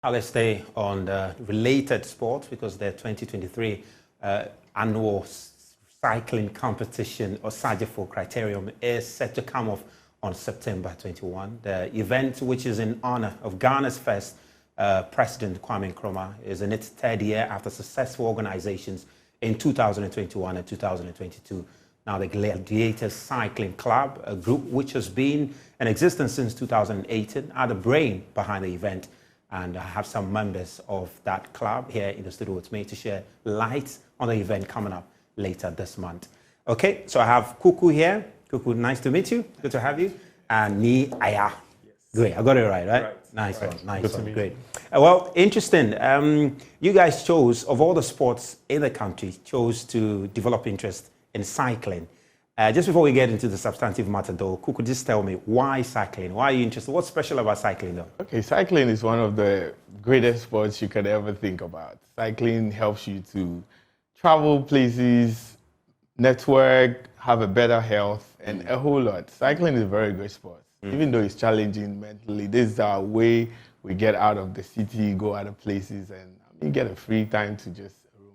Now let's stay on the related sports because the 2023 annual cycling competition, Osagyefo Criterium, is set to come off on September 21. The event, which is in honor of Ghana's first President Kwame Nkrumah, is in its third year after successful organizations in 2021 and 2022. Now, the Gladiators Cycling Club, a group which has been in existence since 2018, are the brain behind the event. And I have some members of that club here in the studio with me to share light on the event coming up later this month. Okay, so I have Kuku here. Kuku, nice to meet you. Good to have you. And Ni Aya. Yes. Great, I got it right? Nice one, nice one, great. Well, interesting. You guys chose, of all the sports in the country, chose to develop interest in cycling. Just before we get into the substantive matter though, could just tell me why cycling? Why are you interested? What's special about cycling though? Okay, cycling is one of the greatest sports you could ever think about. Cycling helps you to travel places, network, have a better health, and a whole lot. Cycling is a very great sport. Even though it's challenging mentally, this is our way we get out of the city, go other places, and get a free time to just roam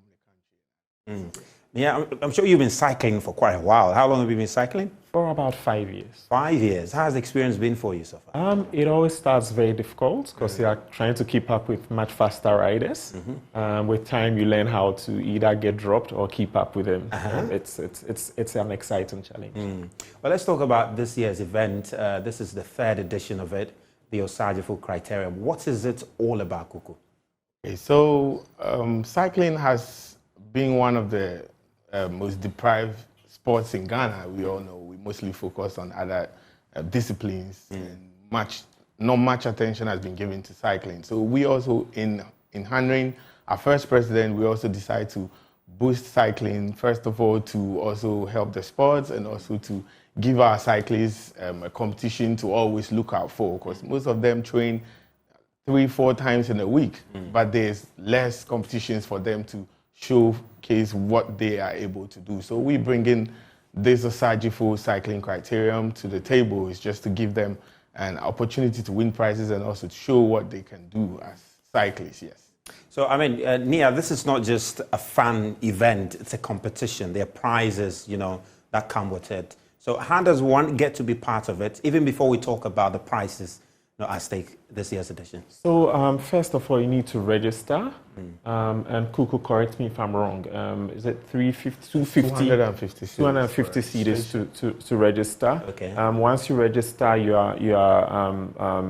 the country. Yeah, I'm sure you've been cycling for quite a while. How long have you been cycling? For about 5 years. 5 years. How has the experience been for you so far? It always starts very difficult because you are trying to keep up with much faster riders. With time, you learn how to either get dropped or keep up with them. It's an exciting challenge. Well, let's talk about this year's event. This is the third edition of it, the Osagyefo Criterium. What is it all about, Kuku? Okay, so cycling has been one of the most deprived sports in Ghana. We all know we mostly focus on other disciplines, and not much attention has been given to cycling. So we also, in honoring our first president, we also decided to boost cycling, first of all, to also help the sports and also to give our cyclists a competition to always look out for, because most of them train 3-4 times in a week, but there's less competitions for them to showcase what they are able to do. So we bring in this Osagyefo cycling criterium to the table. Is just to give them an opportunity to win prizes and also to show what they can do as cyclists, yes. So, I mean, Nia, this is not just a fun event, it's a competition. There are prizes, that come with it. So how does one get to be part of it, even before we talk about the prizes at stake this year's edition? So first of all, you need to register. And Kuku, correct me if I'm wrong. Is it 250 cedis to register? Okay. Once you register, you are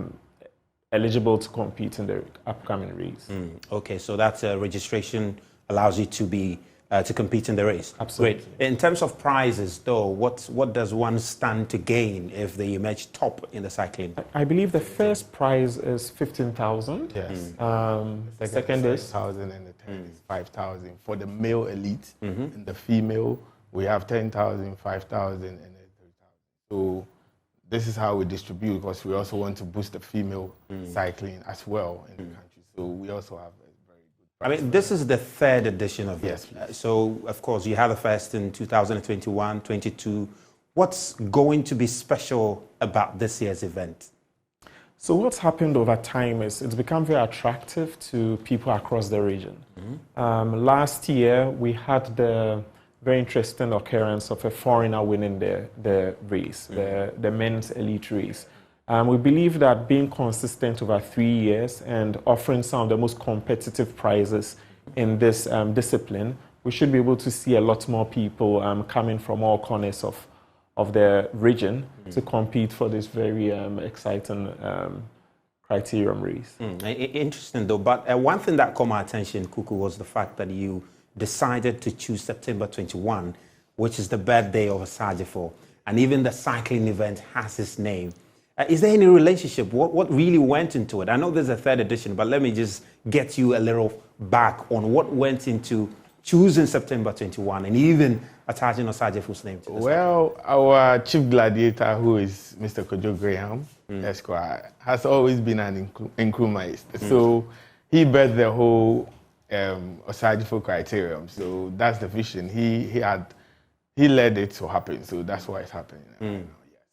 eligible to compete in the upcoming race. Okay, so that registration allows you to be to compete in the race. Absolutely. Great. In terms of prizes, though, what does one stand to gain if they emerge top in the cycling? I believe the first prize is 15,000. Yes. Second is 5,000 and the third is 5,000 for the male elite. And the female, we have 10,000, 5,000, and 3,000. So this is how we distribute, because we also want to boost the female cycling as well in the country. So we also have. I mean, this is the third edition of it. Yes. So, of course, you had the first in 2021, 22. What's going to be special about this year's event? So what's happened over time is it's become very attractive to people across the region. Last year, we had the very interesting occurrence of a foreigner winning the race, the men's elite race. We believe that being consistent over 3 years and offering some of the most competitive prizes in this discipline, we should be able to see a lot more people coming from all corners of the region to compete for this very exciting criterium race. Interesting though, but one thing that caught my attention, Kuku, was the fact that you decided to choose September 21, which is the birthday of Osagyefo, and even the cycling event has its name. Is there any relationship? What really went into it? I know there's a third edition, but let me just get you a little back on what went into choosing September 21 and even attaching Osagyefo's name to this. Well, our chief gladiator, who is Mr. Kojo Graham, Esquire, has always been an Nkrumahist. So he birthed the whole Osagyefo Criterium. So that's the vision. He led it to happen. So that's why it's happening now.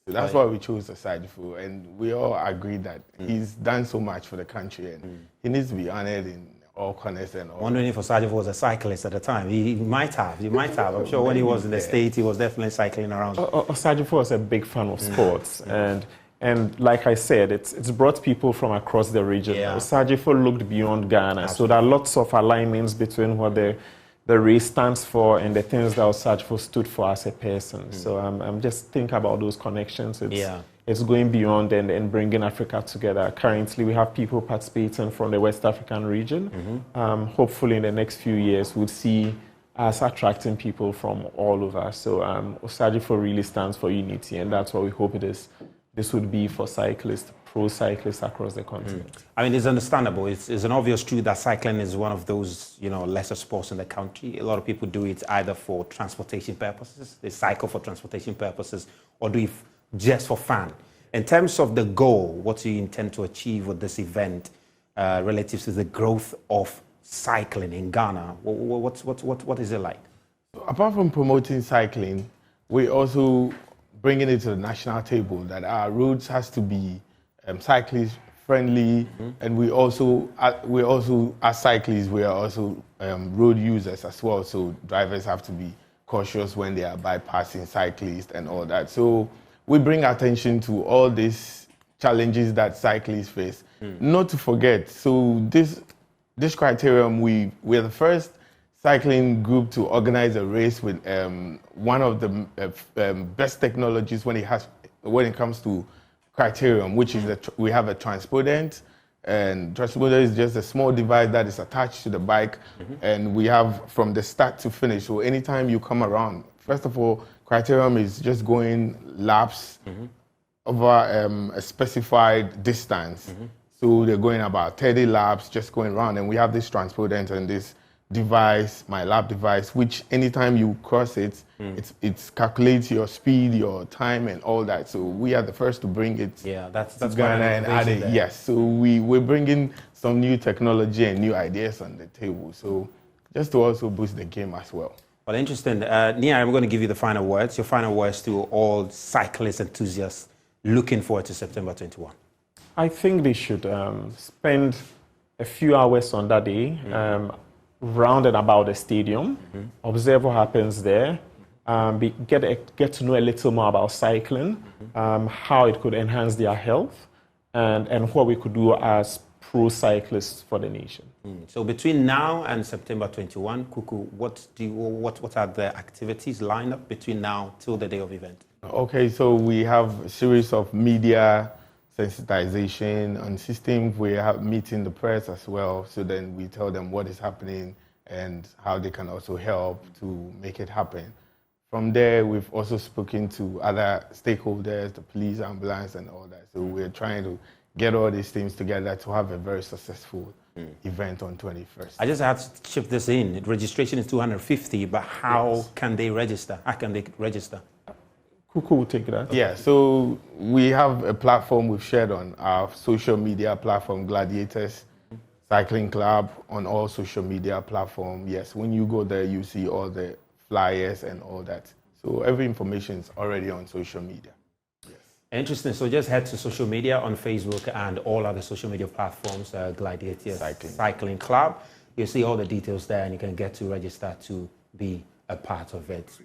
So that's why we chose Osagyefo, and we all agreed that he's done so much for the country, and he needs to be honored in all corners and all. Wondering if Osagyefo was a cyclist at the time. He might have. I'm sure when he was in the States, he was definitely cycling around. Osagyefo was a big fan of sports, and like I said, it's brought people from across the region. Yeah. Osagyefo looked beyond Ghana, so there are lots of alignments between what the race stands for and the things that Osagyefo stood for as a person. So I'm just thinking about those connections. It's going beyond and bringing Africa together. Currently, we have people participating from the West African region. Hopefully, in the next few years, we'll see us attracting people from all over. So Osagyefo really stands for unity, and that's what we hope it is. This would be for cyclists, pro cyclists across the continent. I mean, it's understandable. It's an obvious truth that cycling is one of those, lesser sports in the country. A lot of people do it either for transportation purposes, they cycle for transportation purposes, or do it just for fun. In terms of the goal, what do you intend to achieve with this event relative to the growth of cycling in Ghana? What is it like? Apart from promoting cycling, we also bringing it to the national table that our roads has to be cyclist friendly, and we also as cyclists we are also road users as well. So drivers have to be cautious when they are bypassing cyclists and all that. So we bring attention to all these challenges that cyclists face. Not to forget, so this criterium, we are the first cycling group to organize a race with one of the best technologies when it comes to criterium, which is we have a transpodent, and transponder is just a small device that is attached to the bike, and we have from the start to finish. So anytime you come around, first of all, criterium is just going laps over a specified distance. So they're going about 30 laps, just going around, and we have this transpodent and this device, my lap device, which anytime you cross it, it calculates your speed, your time, and all that. So we are the first to bring it that's to Ghana and add it. Yes, so we're bringing some new technology and new ideas on the table. So just to also boost the game as well. Well, interesting. Nia, I'm going to give you the final words. Your final words to all cyclist enthusiasts looking forward to September 21. I think they should spend a few hours on that day, round and about the stadium, observe what happens there, get to know a little more about cycling, how it could enhance their health, and what we could do as pro cyclists for the nation. So between now and September 21, Kuku, what are the activities lined up between now till the day of event? Okay, so we have a series of media sensitization on systems. We have meeting the press as well, so then we tell them what is happening and how they can also help to make it happen. From there, we've also spoken to other stakeholders, the police, ambulance, and all that. So we're trying to get all these things together to have a very successful event on 21st. I just have to chip this in. Registration is 250, but how can they register? How can they register? Who will take that? Yeah, so we have a platform we've shared on our social media platform, Gladiators Cycling Club, on all social media platforms. Yes, when you go there, you see all the flyers and all that. So every information is already on social media. Yes. Interesting. So just head to social media on Facebook and all other social media platforms, Gladiators Cycling Club. You'll see all the details there and you can get to register to be a part of it.